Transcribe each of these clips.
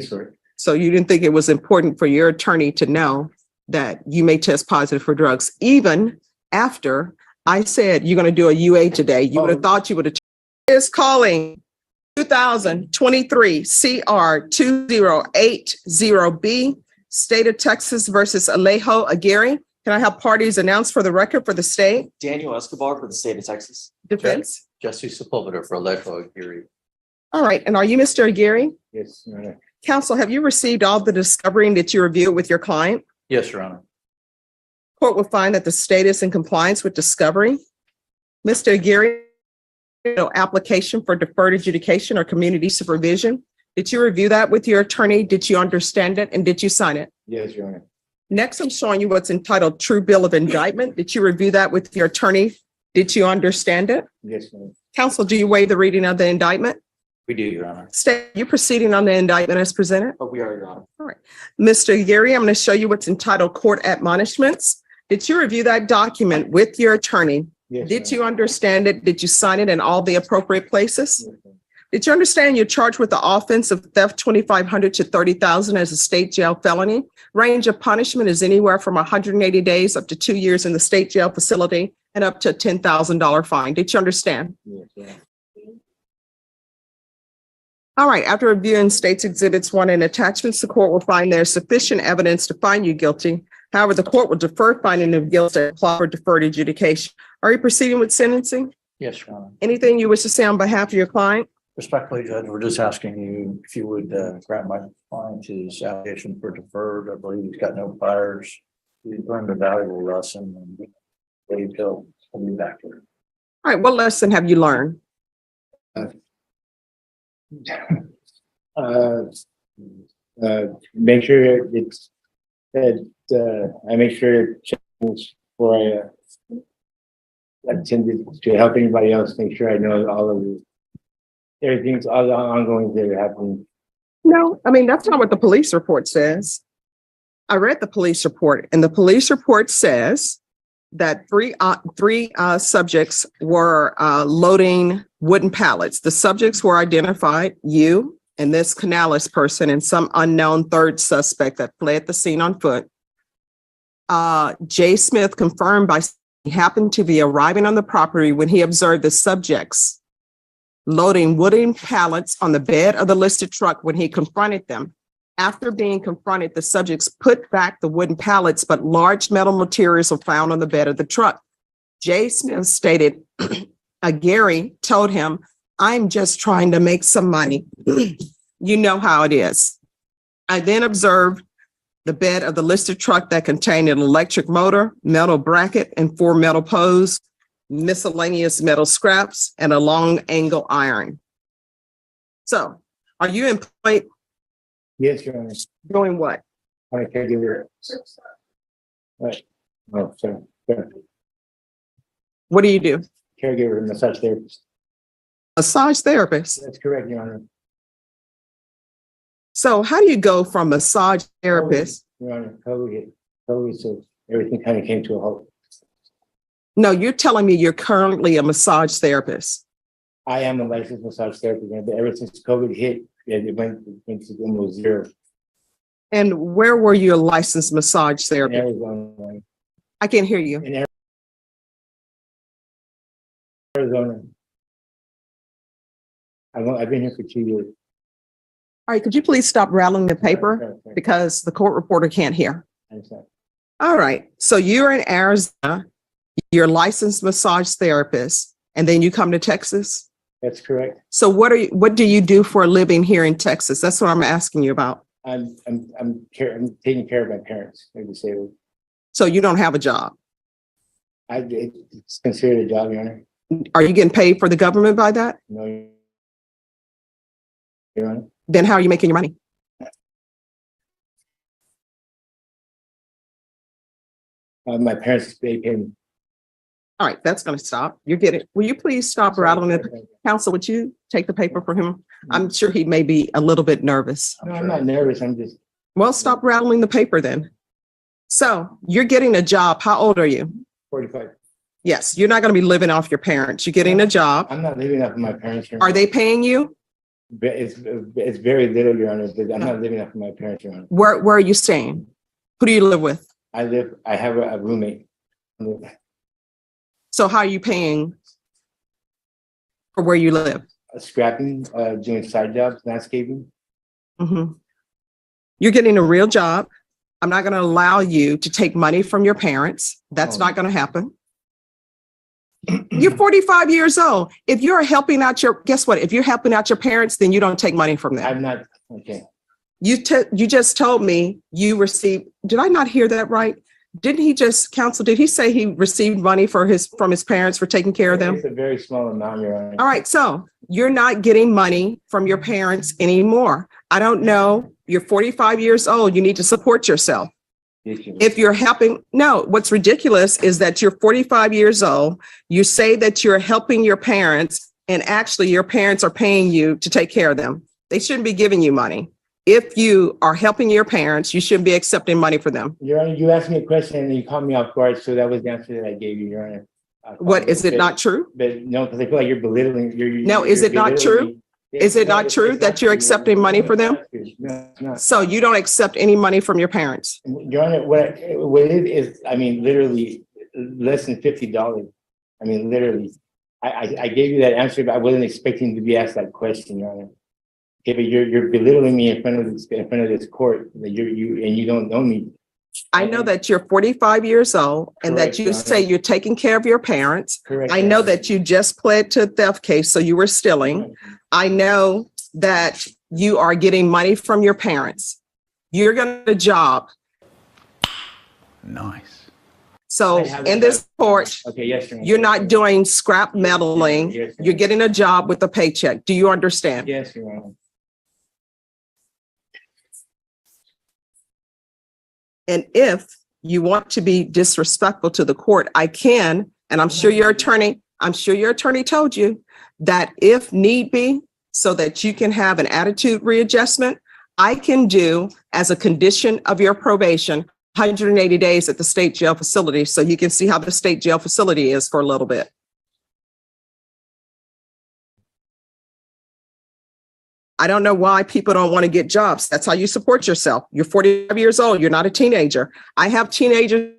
Sorry. So you didn't think it was important for your attorney to know that you may test positive for drugs, even after I said you're going to do a UA today. You would have thought you would have. Is calling 2023 CR 2080B, State of Texas versus Alejo Aguirre. Can I have parties announced for the record for the state? Daniel Escobar for the state of Texas. Defense. Jesse Sepulveda for Alejo Aguirre. All right. And are you Mr. Aguirre? Yes, Your Honor. Counsel, have you received all the discovery that you reviewed with your client? Yes, Your Honor. Court will find that the state is in compliance with discovery. Mr. Aguirre, no application for deferred adjudication or community supervision. Did you review that with your attorney? Did you understand it? And did you sign it? Yes, Your Honor. Next, I'm showing you what's entitled True Bill of Indictment. Did you review that with your attorney? Did you understand it? Yes, Your Honor. Counsel, do you waive the reading of the indictment? We do, Your Honor. State, you proceeding on the indictment as presented? But we are, Your Honor. All right. Mr. Aguirre, I'm going to show you what's entitled Court Admonishments. Did you review that document with your attorney? Yes, Did Your you understand it? Did you sign it in all the appropriate places? Honor. Did you understand you're charged with the offense of theft 2,500 to 30,000 as a state jail felony? Range of punishment is anywhere from 180 days up to 2 years in the state jail facility and up to a $10,000 fine. Did you understand? Yes, Your Honor. All right. After reviewing states exhibits 1 and attachments, the court will find there's sufficient evidence to find you guilty. However, the court will defer finding of guilt and apply for deferred adjudication. Are you proceeding with sentencing? Yes, Your Honor. Anything you wish to say on behalf of your client? Respectfully, Judge, we're just asking you if you would grant my client his allegation for deferred. I believe he's got no priors. He's learned a valuable lesson and he'll be back here. All right. What lesson have you learned? Make sure it's that I make sure it changes before I attended to help anybody else. Make sure I know all of the everything's all the ongoing that are happening. No, I mean, that's not what the police report says. I read the police report, and the police report says that three subjects were loading wooden pallets. The subjects were identified, you and this Canales person and some unknown third suspect that fled the scene on foot. Jay Smith confirmed by he happened to be arriving on the property when he observed the subjects loading wooden pallets on the bed of the listed truck. When he confronted them, after being confronted, the subjects put back the wooden pallets, but large metal materials were found on the bed of the truck. Jay Smith stated, Aguirre told him, I'm just trying to make some money. You know how it is. I then observed the bed of the listed truck that contained an electric motor, metal bracket, and 4 metal poles, miscellaneous metal scraps, and a long angle iron. So, are you employed Yes, Your Honor. doing what? I'm a caregiver. Right. Oh, sorry. What do you do? Caregiver, massage therapist. Massage therapist. That's correct, Your Honor. So how do you go from massage therapist? Your Honor, COVID, so everything kind of came to a halt. No, you're telling me you're currently a massage therapist. I am a licensed massage therapist, but ever since COVID hit, it went to almost zero. And where were you a licensed massage In therapist? Arizona. I can't hear you. In Arizona. I've been here for 2 years. All right, could you please stop rattling the paper because the court reporter can't hear? All right, so you're in Arizona, you're a licensed massage therapist, and then you come to Texas? That's correct. So what do you do for a living here in Texas? That's what I'm asking you about. I'm taking care of my parents. They're disabled. So you don't have a job? It's considered a job, Your Honor. Are you getting paid for the government by that? No, Your Honor. Then how are you making your money? My parents, they pay me. All right, that's going to stop. You get it. Will you please stop rattling it? Counsel, would you take the paper for him? I'm sure he may be a little bit nervous. No, I'm not nervous. I'm just. Well, stop rattling the paper then. So you're getting a job. How old are you? 45. Yes, you're not going to be living off your parents. You're getting a job. I'm not living off of my parents. Here. Are they paying you? It's very little, Your Honor, but I'm not living off of my parents, Your Honor. Where are you staying? Who do you live with? I have a roommate. So how are you paying for where you live? Scrapping, doing side jobs, landscaping. Mhm. You're getting a real job. I'm not going to allow you to take money from your parents. That's Oh. not going to happen. You're 45 years old. If you're helping out guess what? If you're helping out your parents, then you don't take money from them. I'm not, okay. You just told me you received, did I not hear that right? Didn't he just did he say he received money from his parents for taking care of them? It's a very small amount, Your Honor. All right, so you're not getting money from your parents anymore. I don't know. You're 45 years old. You need to support yourself. If you're helping, no, what's ridiculous is that you're 45 years old. You say that you're helping your parents, and actually your parents are paying you to take care of them. They shouldn't be giving you money. If you are helping your parents, you shouldn't be accepting money for them. Your Honor, you asked me a question and you caught me off guard, so that was the answer that I gave you, Your Honor. What, is it not true? But no, because I feel like you're belittling. No, is it not true? Is it not true that you're accepting money for them? No, it's not. So you don't accept any money from your parents? Your Honor, what it is, I mean, literally less than $50. I mean, literally. I gave you that answer, but I wasn't expecting to be asked that question, Your Honor. Okay, but you're belittling me in front of this court. That you don't know me. I know that you're 45 years old and that Correct, you Your Honor. say you're taking care of your parents. Correct. I know that you just pled to a theft case, so you were stealing. I know that you are getting money from your parents. You're going to get a job. Nice. So I have in a this job. court, Okay, yes, Your Honor. you're not doing scrap meddling. Yes, You're getting a job with a paycheck. Do you understand? Yes, Your Honor. And if you want to be disrespectful to the court, I can, and I'm sure your attorney told you that if need be, so that you can have an attitude readjustment, I can do as a condition of your probation, 180 days at the state jail facility, so you can see how the state jail facility is for a little bit. I don't know why people don't want to get jobs. That's how you support yourself. You're 45 years old. You're not a teenager. I have teenagers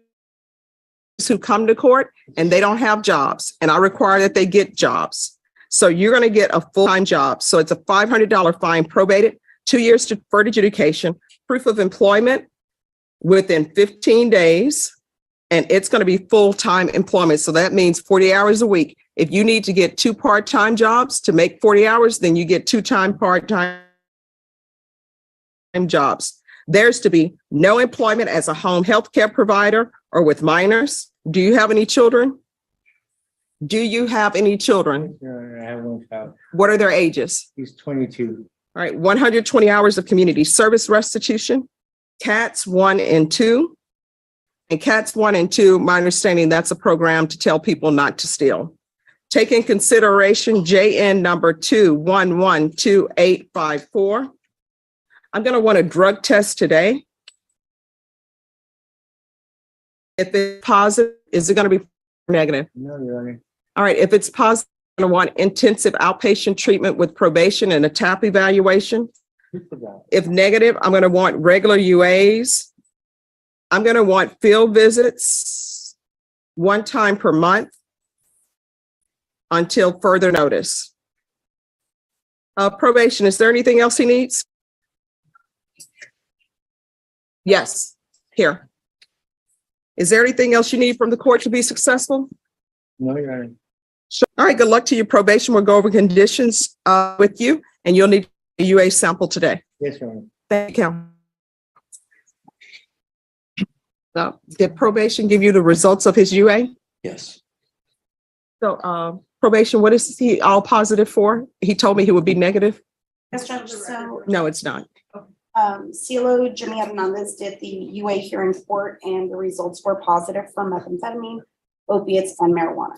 who come to court and they don't have jobs, and I require that they get jobs. So you're going to get a full-time job. So it's a $500 fine, probated, 2 years deferred adjudication, proof of employment within 15 days, and it's going to be full-time employment. So that means 40 hours a week. If you need to get 2 part-time jobs to make 40 hours, then you get 2 part-time jobs. There's to be no employment as a home health care provider or with minors. Do you have any children? Do you have any children? Your Honor, I have one child. What are their ages? He's 22. All right, 120 hours of community service restitution, CATS 1 and 2. And CATS 1 and 2, my understanding, that's a program to tell people not to steal. Take in consideration JN number 2112854. I'm going to want a drug test today. If it's positive, is it going to be negative? No, Your Honor. All right, if it's positive, I'm going to want intensive outpatient treatment with probation and a TAP evaluation. If negative, I'm going to want regular UAs. I'm going to want field visits 1 time per month until further notice. Probation, is there anything else he needs? Yes, here. Is there anything else you need from the court to be successful? No, Your Honor. Sure. All right, good luck to your probation. We'll go over conditions with you, and you'll need a UA sample today. Yes, Your Honor. Thank you. Did probation give you the results of his UA? Yes. So probation, what is he all positive for? He told me he would be negative. Yes, Judge. So, No, it's not. CILO Jimmy Hernandez did the UA here in court, and the results were positive for methamphetamine, opiates, and marijuana.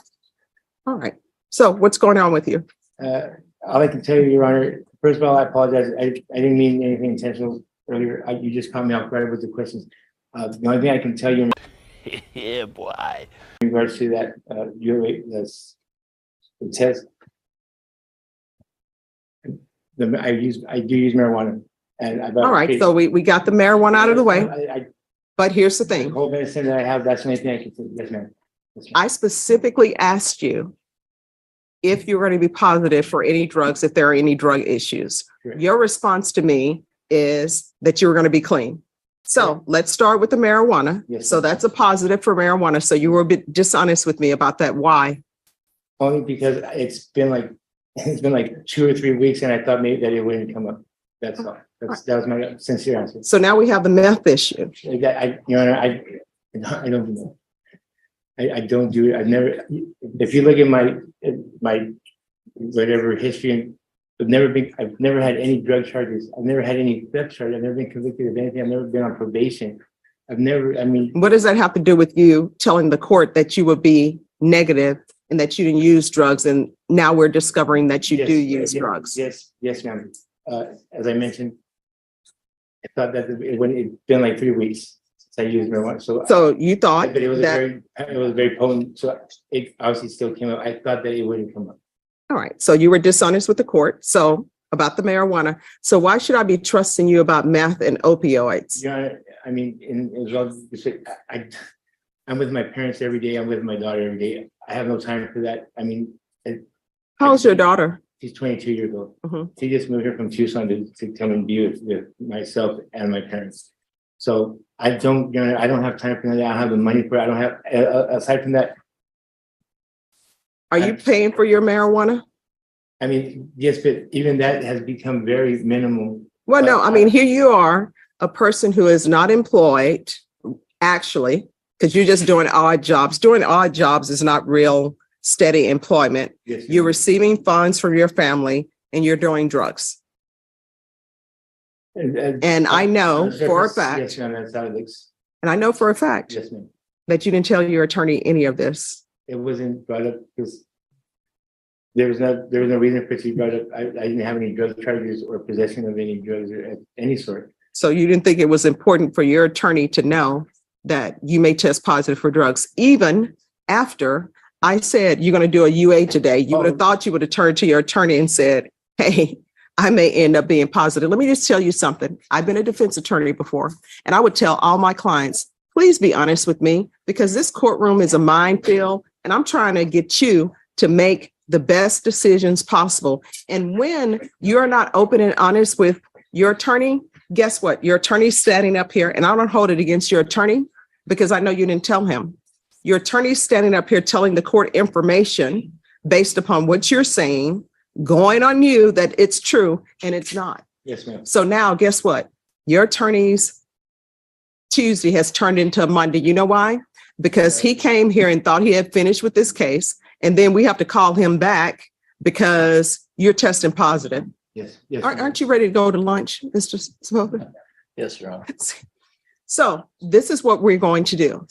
All right. So what's going on with you? All I can tell you, Your Honor, first of all, I apologize. I didn't mean anything intentional earlier. You just caught me off guard with the questions. The only thing I can tell you Yeah, boy. in regards to that, the test, I do use marijuana. And I've. All right, so we got the marijuana out of the way, I, but here's the the thing. whole medicine that I have, that's the only thing I can say. Yes, ma'am. Yes, ma'am. I specifically asked you if you're going to be positive for any drugs, if there are any drug issues. Correct. Your response to me is that you were going to be clean. So let's start with the marijuana. Yes, So ma'am. that's a positive for marijuana. So you were a bit dishonest with me about that. Why? Only because it's been like 2 or 3 weeks and I thought maybe that it wouldn't come up. That's all. That was my sincere answer. So now we have the meth issue. Like that, Your Honor, I don't know. I don't do it. I've never, if you look at my whatever history, I've never had any drug charges. I've never had any theft charges. I've never been convicted of anything. I've never been on probation. What does that have to do with you telling the court that you would be negative and that you didn't use drugs? And now we're discovering that you Yes, do use yes, drugs. Yes, ma'am. As I mentioned, I thought that it's been like 3 weeks since I used marijuana. So you thought But it was that, it was very potent. So it obviously still came up. I thought that it wouldn't come up. all right, so you were dishonest with the court. So about the marijuana. So why should I be trusting you about meth and opioids? Your Honor, I mean, as well, I'm with my parents every day. I'm with my daughter every day. I have no time for that. I mean, How's your daughter? she's 22 years old. Mhm. She just moved here from Tucson to come and be with myself and my parents. So I don't have time for that. I don't have the money for it. I don't have, aside from that, Are you paying for your marijuana? I mean, yes, but even that has become very minimal. Well, no, I mean, here you are, a person who is not employed, actually, because you're just doing odd jobs. Doing odd jobs is not real steady employment. Yes, You're receiving funds from your family and you're doing drugs. And I know for a fact, Yes, ma'am, that's how it looks. and I know for a fact Yes, ma'am. that you didn't tell your attorney any of this. It wasn't brought up because there was no reason for it to be brought up. I didn't have any drug charges or possession of any drugs or any sort. So you didn't think it was important for your attorney to know that you may test positive for drugs, even after I said, you're going to do a UA today. You would have thought you would have turned to your attorney and said, hey, I may end up being positive. Let me just tell you something. I've been a defense attorney before, and I would tell all my clients, please be honest with me, because this courtroom is a minefield, and I'm trying to get you to make the best decisions possible. And when you're not open and honest with your attorney, guess what? Your attorney's standing up here, and I don't hold it against your attorney because I know you didn't tell him. Your attorney's standing up here telling the court information based upon what you're saying, going on you that it's true and it's not. Yes, ma'am. So now guess what? Your attorney's Tuesday has turned into a Monday. You know why? Because he came here and thought he had finished with this case. And then we have to call him back because you're testing positive. Yes, yes. ma'am. Aren't you ready to go to lunch, Mr. Svoboda? Yes, Your Honor. So this is what we're going to do.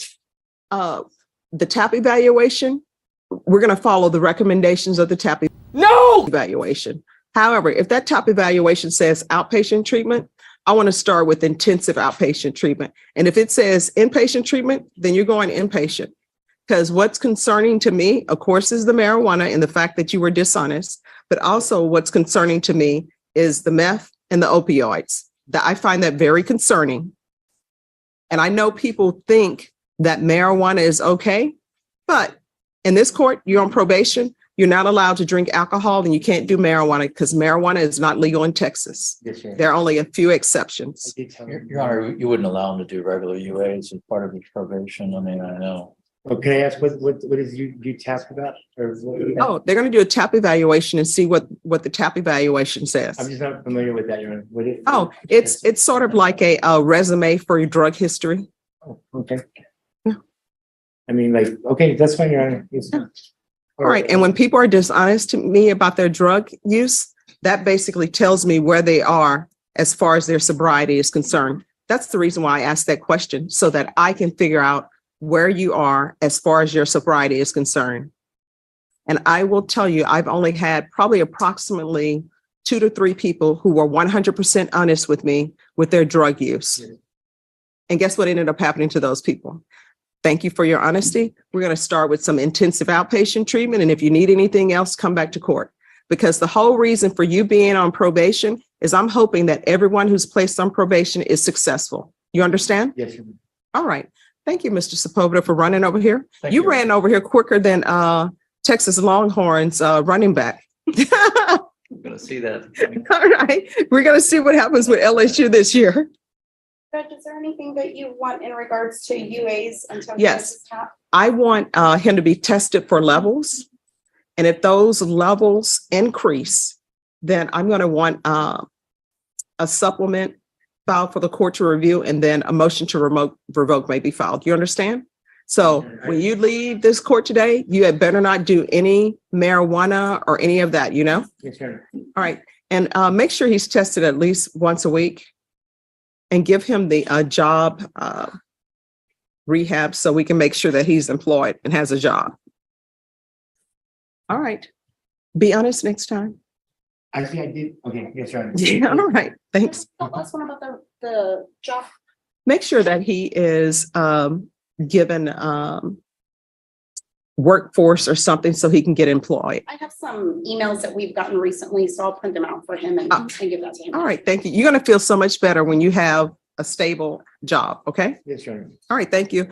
The TAP evaluation, we're going to follow the recommendations of the TAP evaluation. However, if that TAP evaluation says outpatient treatment, I want to start with intensive outpatient treatment. And if it says inpatient treatment, then you're going inpatient. Because what's concerning to me, of course, is the marijuana and the fact that you were dishonest. But also what's concerning to me is the meth and the opioids. That I find that very concerning. And I know people think that marijuana is okay, but in this court, you're on probation. You're not allowed to drink alcohol and you can't do marijuana because marijuana is not legal in Texas. Yes, ma'am. There are only a few I exceptions. did tell Your him. Your Honor, you wouldn't allow him to do regular UAs as part of his probation. I mean, I know. Oh, can I ask what is you tapped about? Or what? Oh, they're going to do a TAP evaluation and see what the TAP evaluation says. I'm just not familiar with that, Your Honor. What is? Oh, it's sort of like a resume for your drug history. Oh, okay. Yeah. I mean, like, okay, that's fine, Your Honor. Yes. All right. And when people are dishonest to me about their drug use, that basically tells me where they are as far as their sobriety is concerned. That's the reason why I asked that question, so that I can figure out where you are as far as your sobriety is concerned. And I will tell you, I've only had probably approximately 2 to 3 people who were 100% honest with me with their drug use. Yeah. And guess what ended up happening to those people? Thank you for your honesty. We're going to start with some intensive outpatient treatment. And if you need anything else, come back to court. Because the whole reason for you being on probation is I'm hoping that everyone who's placed on probation is successful. You understand? Yes, sir. All right. Thank you, Mr. Sepulveda, for running over here. Thank You you. ran over here quicker than Texas Longhorns running back. I'm gonna see that. All right. We're going to see what happens with LSU this year. Judge, is there anything that you want in regards to UAs until? Yes. this is tapped? I want him to be tested for levels. And if those levels increase, then I'm going to want a supplement filed for the court to review, and then a motion to revoke may be filed. You understand? So when you leave this court today, you had better not do any marijuana or any of that, you know? Yes, sir. All right. And make sure he's tested at least once a week, and give him the job rehab so we can make sure that he's employed and has a job. All right. Be honest next time. Actually, I did. Okay, yes, sir. Yeah, all right. Thanks. The last one about the job. Make sure that he is given workforce or something so he can get employed. I have some emails that we've gotten recently, so I'll print them out for him and give that to him. All right. Thank you. You're going to feel so much better when you have a stable job. Okay. Yes, sir. All right. Thank you.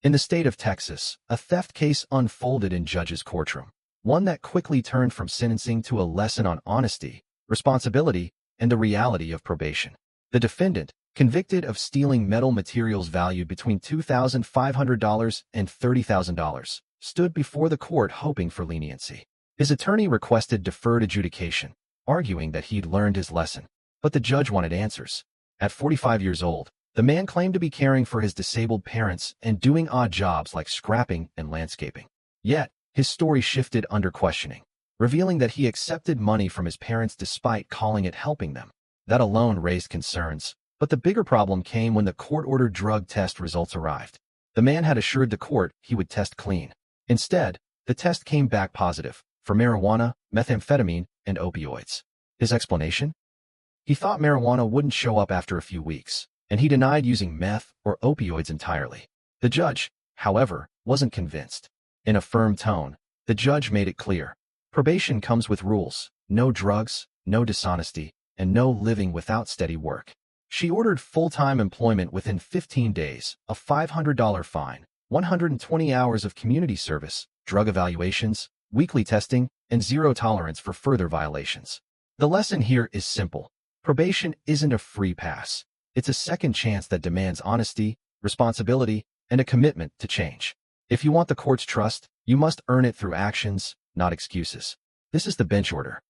In the state of Texas, a theft case unfolded in judge's courtroom, one that quickly turned from sentencing to a lesson on honesty, responsibility, and the reality of probation. The defendant, convicted of stealing metal materials valued between $2,500 and $30,000, stood before the court hoping for leniency. His attorney requested deferred adjudication, arguing that he'd learned his lesson, but the judge wanted answers. At 45 years old, the man claimed to be caring for his disabled parents and doing odd jobs like scrapping and landscaping. Yet, his story shifted under questioning, revealing that he accepted money from his parents despite calling it helping them. That alone raised concerns, but the bigger problem came when the court-ordered drug test results arrived. The man had assured the court he would test clean. Instead, the test came back positive for marijuana, methamphetamine, and opioids. His explanation? He thought marijuana wouldn't show up after a few weeks, and he denied using meth or opioids entirely. The judge, however, wasn't convinced. In a firm tone, the judge made it clear. Probation comes with rules: no drugs, no dishonesty, and no living without steady work. She ordered full-time employment within 15 days, a $500 fine, 120 hours of community service, drug evaluations, weekly testing, and zero tolerance for further violations. The lesson here is simple. Probation isn't a free pass. It's a second chance that demands honesty, responsibility, and a commitment to change. If you want the court's trust, you must earn it through actions, not excuses. This is the bench order.